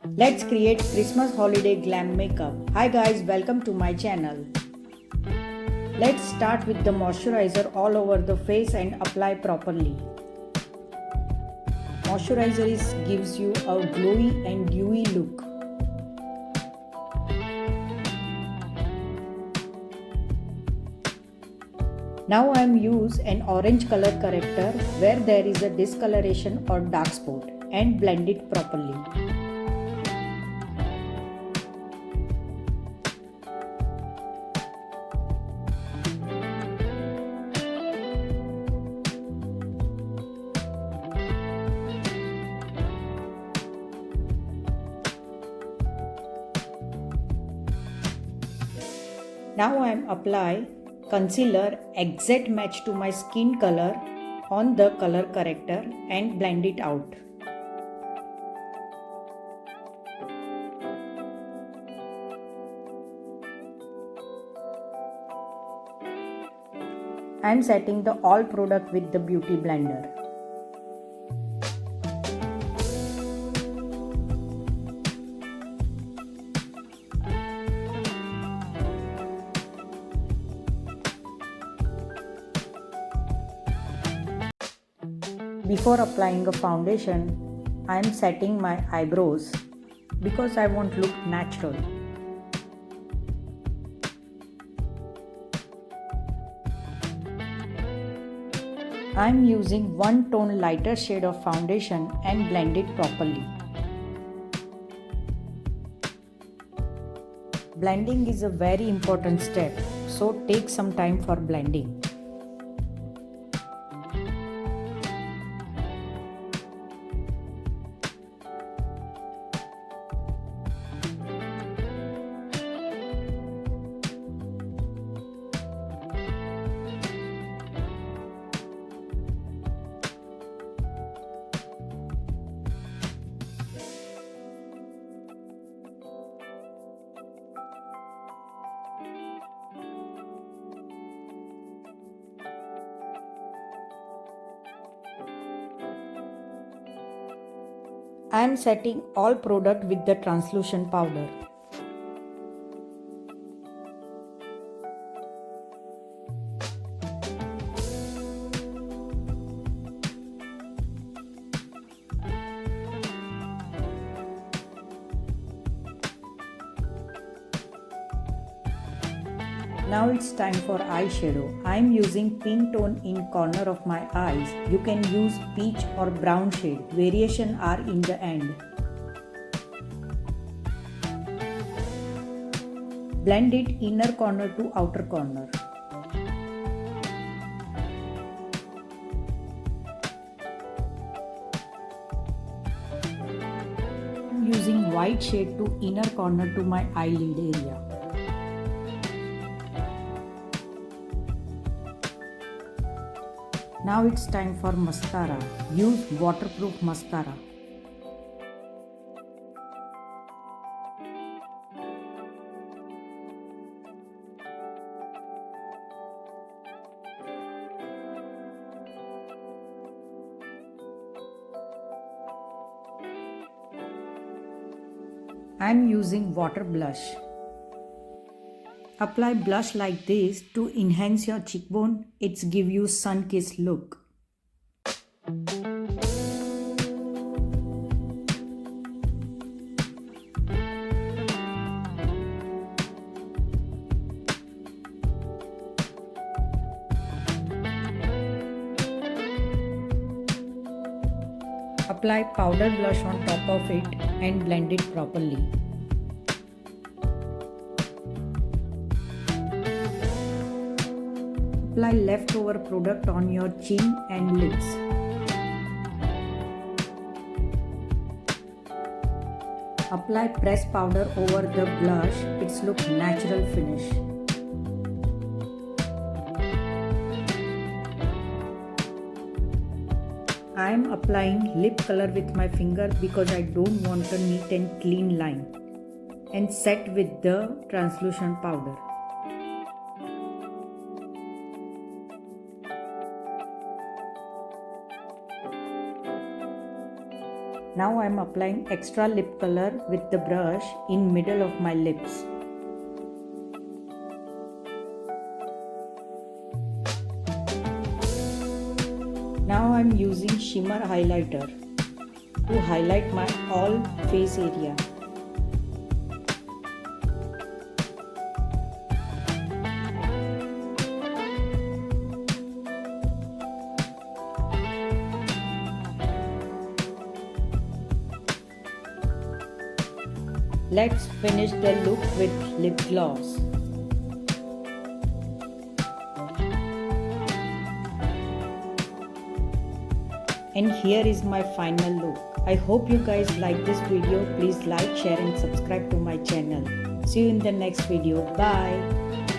Let's create Christmas holiday glam makeup. Hi guys, welcome to my channel. Let's start with the moisturizer all over the face and apply properly. Moisturizer gives you a glowy and dewy look. Now I am use an orange color corrector where there is a discoloration or dark spot and blend it properly. Now I am apply concealer exact match to my skin color on the color corrector and blend it out. I am setting the all product with the beauty blender. Before applying a foundation, I am setting my eyebrows because I want look natural. I am using one tone lighter shade of foundation and blend it properly. Blending is a very important step, so take some time for blending. I am setting all product with the translucent powder. Now it's time for eyeshadow. I am using pink tone in corner of my eyes. You can use peach or brown shade. Variation are in the end. Blend it inner corner to outer corner. I am using white shade to inner corner to my eyelid area. Now it's time for mascara. Use waterproof mascara. I am using water blush. Apply blush like this to enhance your cheekbone. It's give you sun-kissed look. Apply powder blush on top of it and blend it properly. Apply leftover product on your chin and lips. Apply pressed powder over the blush. It's look natural finish. I am applying lip color with my finger because I don't want a neat and clean line, and set with the translucent powder. Now I am applying extra lip color with the brush in middle of my lips. Now I am using shimmer highlighter to highlight my all face area. Let's finish the look with lip gloss. And here is my final look. I hope you guys like this video. Please like, share and subscribe to my channel. See you in the next video. Bye.